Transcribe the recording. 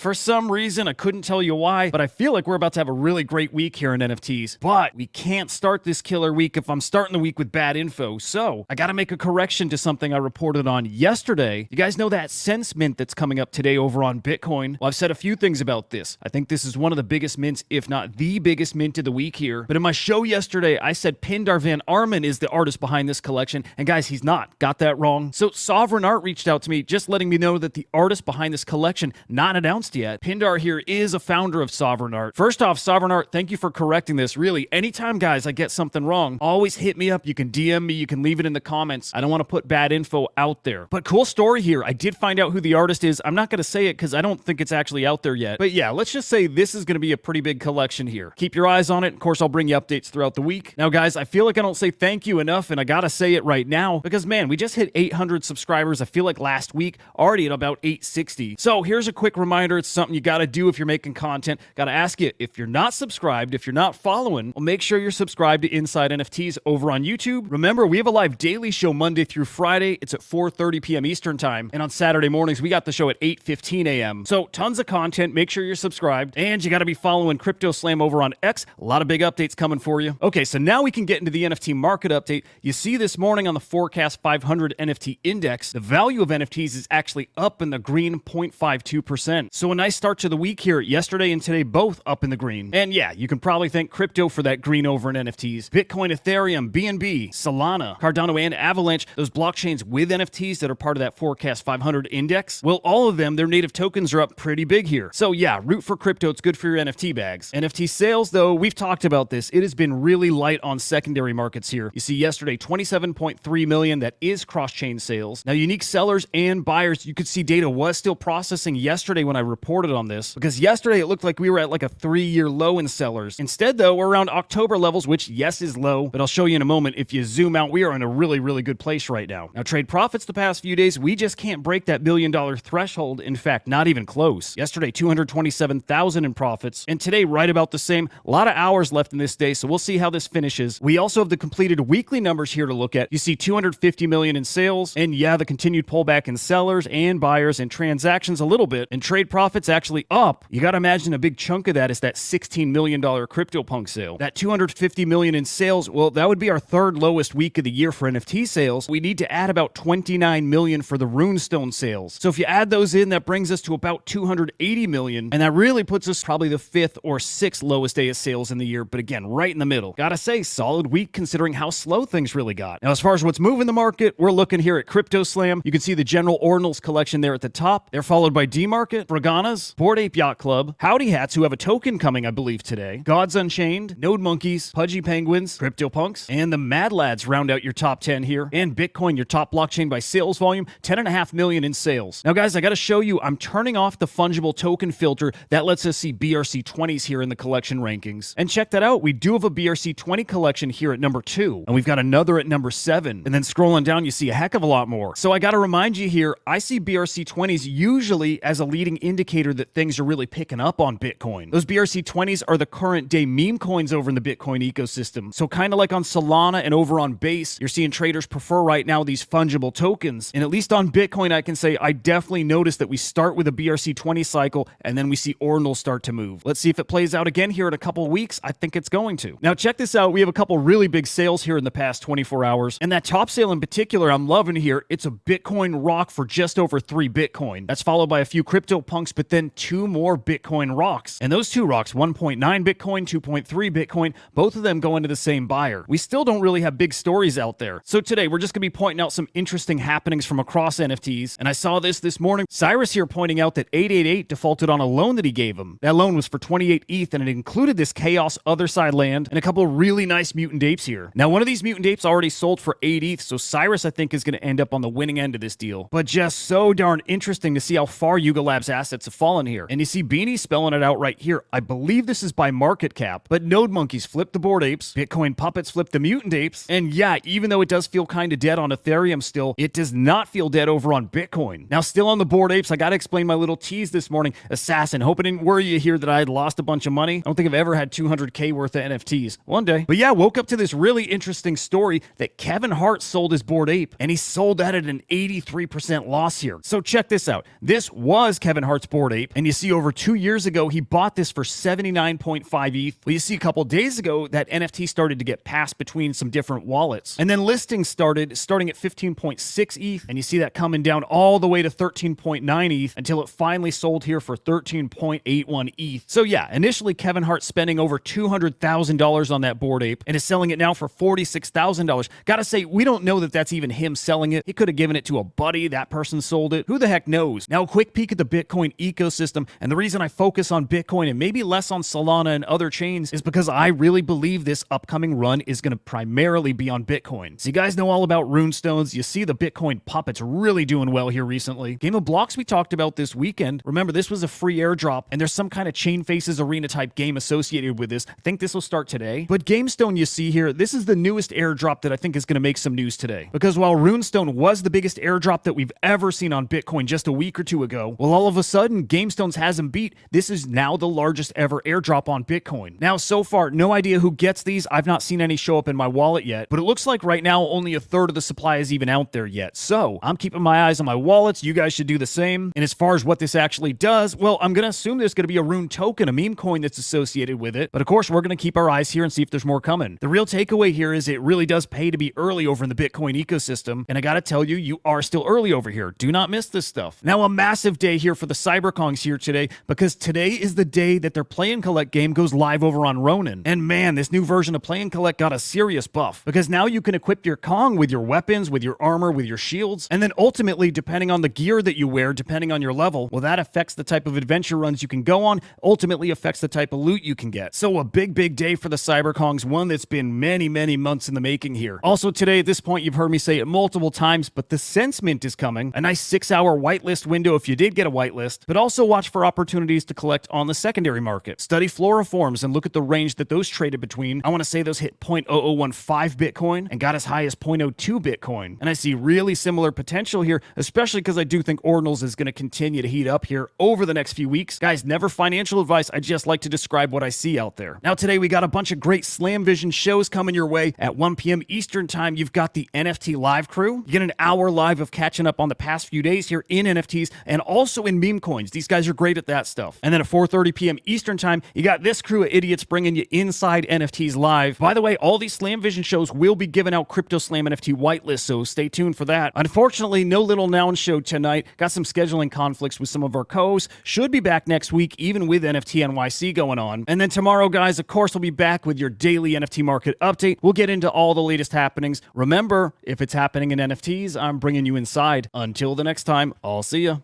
For some reason, I couldn't tell you why, but I feel like we're about to have a really great week here in NFTs. But we can't start this killer week if I'm starting the week with bad info. So I got to make a correction to something I reported on yesterday. You guys know that Sense mint that's coming up today over on Bitcoin? Well, I've said a few things about this. I think this is one of the biggest mints, if not the biggest mint of the week here. But in my show yesterday, I said Pindar Van Arman is the artist behind this collection. And guys, he's not. Got that wrong. So Sovereign Art reached out to me just letting me know that the artist behind this collection, not announced yet. Pindar here is a founder of Sovereign Art. First off, Sovereign Art, thank you for correcting this. Really, anytime, guys, I get something wrong, always hit me up. You can DM me. You can leave it in the comments. I don't want to put bad info out there. But cool story here. I did find out who the artist is. I'm not going to say it because I don't think it's actually out there yet. But yeah, let's just say this is going to be a pretty big collection here. Keep your eyes on it. Of course, I'll bring you updates throughout the week. Now, guys, I feel like I don't say thank you enough, and I got to say it right now because, man, we just hit 800 subscribers. I feel like last week, already at about 860. So here's a quick reminder. It's something you got to do if you're making content. Got to ask you, if you're not subscribed, if you're not following, well, make sure you're subscribed to Inside NFTs over on YouTube. Remember, we have a live daily show Monday through Friday. It's at 4:30 p.m. Eastern time. And on Saturday mornings, we got the show at 8:15 a.m. So tons of content. Make sure you're subscribed. And you got to be following CryptoSlam over on X. A lot of big updates coming for you. Okay, so now we can get into the NFT market update. You see this morning on the Forecast 500 NFT index, the value of NFTs is actually up in the green 0.52%. So a nice start to the week here. Yesterday and today both up in the green. And yeah, you can probably thank crypto for that green over in NFTs. Bitcoin, Ethereum, BNB, Solana, Cardano, and Avalanche, those blockchains with NFTs that are part of that Forecast 500 index, well, all of them, their native tokens are up pretty big here. So yeah, root for crypto. It's good for your NFT bags. NFT sales, though, we've talked about this. It has been really light on secondary markets here. You see yesterday, 27.3 million. That is cross-chain sales. Now, unique sellers and buyers, you could see data was still processing yesterday when I reported on this, because yesterday it looked like we were at like a 3-year low in sellers. Instead, though, we're around October levels, which, yes, is low, but I'll show you in a moment. If you zoom out, we are in a really, really good place right now. Now, trade profits the past few days, we just can't break that $1 billion threshold. In fact, not even close. Yesterday, 227,000 in profits, and today, right about the same. A lot of hours left in this day, so we'll see how this finishes. We also have the completed weekly numbers here to look at. You see 250 million in sales, and yeah, the continued pullback in sellers and buyers and transactions a little bit, and trade profits actually up. You got to imagine a big chunk of that is that $16 million CryptoPunk sale. That 250 million in sales, well, that would be our third lowest week of the year for NFT sales. We need to add about 29 million for the Runestone sales. So if you add those in, that brings us to about 280 million, and that really puts us probably the 5th or 6th lowest day of sales in the year, but again, right in the middle. Gotta say, solid week considering how slow things really got. Now, as far as what's moving the market, we're looking here at CryptoSlam. You can see the general ordinals collection there at the top. They're followed by D-Market, Braganas, Bored Ape Yacht Club, Howdy Hats, who have a token coming, I believe, today, Gods Unchained, Node Monkeys, Pudgy Penguins, CryptoPunks, and the Mad Lads round out your top 10 here. And Bitcoin, your top blockchain by sales volume, 10.5 million in sales. Now, guys, I gotta show you, I'm turning off the fungible token filter. That lets us see BRC20s here in the collection rankings. And check that out. We do have a BRC20 collection here at number 2, and we've got another at number 7. And then scrolling down, you see a heck of a lot more. So I gotta remind you here, I see BRC20s usually as a leading indicator that things are really picking up on Bitcoin. Those BRC20s are the current day meme coins over in the Bitcoin ecosystem. So kind of like on Solana and over on Base, you're seeing traders prefer right now these fungible tokens. And at least on Bitcoin, I can say I definitely noticed that we start with a BRC20 cycle and then we see ordinals start to move. Let's see if it plays out again here in a couple weeks. I think it's going to. Now check this out. We have a couple really big sales here in the past 24 hours. And that top sale in particular, I'm loving here. It's a Bitcoin rock for just over 3 Bitcoin. That's followed by a few CryptoPunks, but then 2 more Bitcoin rocks. And those 2 rocks, 1.9 Bitcoin, 2.3 Bitcoin, both of them going to the same buyer. We still don't really have big stories out there. So today we're just going to be pointing out some interesting happenings from across NFTs. And I saw this morning. Cyrus here pointing out that 888 defaulted on a loan that he gave him. That loan was for 28 ETH, and it included this Chaos Other Side land and a couple of really nice mutant apes here. Now, one of these mutant apes already sold for 8 ETH, so Cyrus, I think, is going to end up on the winning end of this deal. But just so darn interesting to see how far Yuga Labs assets have fallen here. And you see Beanie spelling it out right here. I believe this is by market cap, but Node Monkeys flipped the Bored Apes, Bitcoin Puppets flipped the mutant apes, and yeah, even though it does feel kind of dead on Ethereum still, it does not feel dead over on Bitcoin. Now, still on the Bored Apes, I got to explain my little tease this morning. Assassin, hope it didn't worry you here that I had lost a bunch of money. I don't think I've ever had 200K worth of NFTs. One day. But yeah, woke up to this really interesting story that Kevin Hart sold his Bored Ape, and he sold that at an 83% loss here. So check this out. This was Kevin Hart's Bored Ape, and you see over 2 years ago, he bought this for 79.5 ETH. Well, you see a couple days ago, that NFT started to get passed between some different wallets. And then listings starting at 15.6 ETH, and you see that coming down all the way to 13.9 ETH until it finally sold here for 13.81 ETH. So yeah, initially Kevin Hart spending over $200,000 on that Bored Ape and is selling it now for $46,000. Gotta say, we don't know that that's even him selling it. He could have given it to a buddy, that person sold it. Who the heck knows? Now, a quick peek at the Bitcoin ecosystem, and the reason I focus on Bitcoin and maybe less on Solana and other chains is because I really believe this upcoming run is going to primarily be on Bitcoin. So you guys know all about runestones. You see the Bitcoin puppets really doing well here recently. Game of Blocks we talked about this weekend. Remember, this was a free airdrop, and there's some kind of Chain Faces arena type game associated with this. I think this will start today. But GameStone, you see here, this is the newest airdrop that I think is going to make some news today. Because while Runestone was the biggest airdrop that we've ever seen on Bitcoin just a week or two ago, well, all of a sudden, GameStone's has him beat. This is now the largest ever airdrop on Bitcoin. Now, so far, no idea who gets these. I've not seen any show up in my wallet yet, but it looks like right now only a third of the supply is even out there yet. So I'm keeping my eyes on my wallets. You guys should do the same. And as far as what this actually does, well, I'm going to assume there's going to be a Rune token, a meme coin that's associated with it. But of course, we're going to keep our eyes here and see if there's more coming. The real takeaway here is it really does pay to be early over in the Bitcoin ecosystem. And I got to tell you, you are still early over here. Do not miss this stuff. Now, a massive day here for the CyberKongz here today, because today is the day that their Play and Collect game goes live over on Ronin. And man, this new version of Play and Collect got a serious buff, because now you can equip your Kong with your weapons, with your armor, with your shields, and then ultimately, depending on the gear that you wear, depending on your level, well, that affects the type of adventure runs you can go on, ultimately affects the type of loot you can get. So a big day for the CyberKongz, one that's been many months in the making here. Also today, at this point, you've heard me say it multiple times, but the Sense Mint is coming. A nice 6-hour whitelist window if you did get a whitelist, but also watch for opportunities to collect on the secondary market. Study Floriforms and look at the range that those traded between. I want to say those hit 0.0015 Bitcoin and got as high as 0.02 Bitcoin. And I see really similar potential here, especially because I do think Ordinals is going to continue to heat up here over the next few weeks. Guys, never financial advice. I just like to describe what I see out there. Now today we got a bunch of great Slam Vision shows coming your way. At 1 p.m. Eastern time, you've got the NFT live crew. You get an hour live of catching up on the past few days here in NFTs and also in meme coins. These guys are great at that stuff. And then at 4:30 p.m. Eastern time, you got this crew of idiots bringing you inside NFTs live. By the way, all these Slam Vision shows will be giving out CryptoSlam NFT whitelists, so stay tuned for that. Unfortunately, no Little Noun show tonight. Got some scheduling conflicts with some of our co-hosts. Should be back next week, even with NFT NYC going on. And then tomorrow, guys, of course, we'll be back with your daily NFT market update. We'll get into all the latest happenings. Remember, if it's happening in NFTs, I'm bringing you inside. Until the next time, I'll see ya.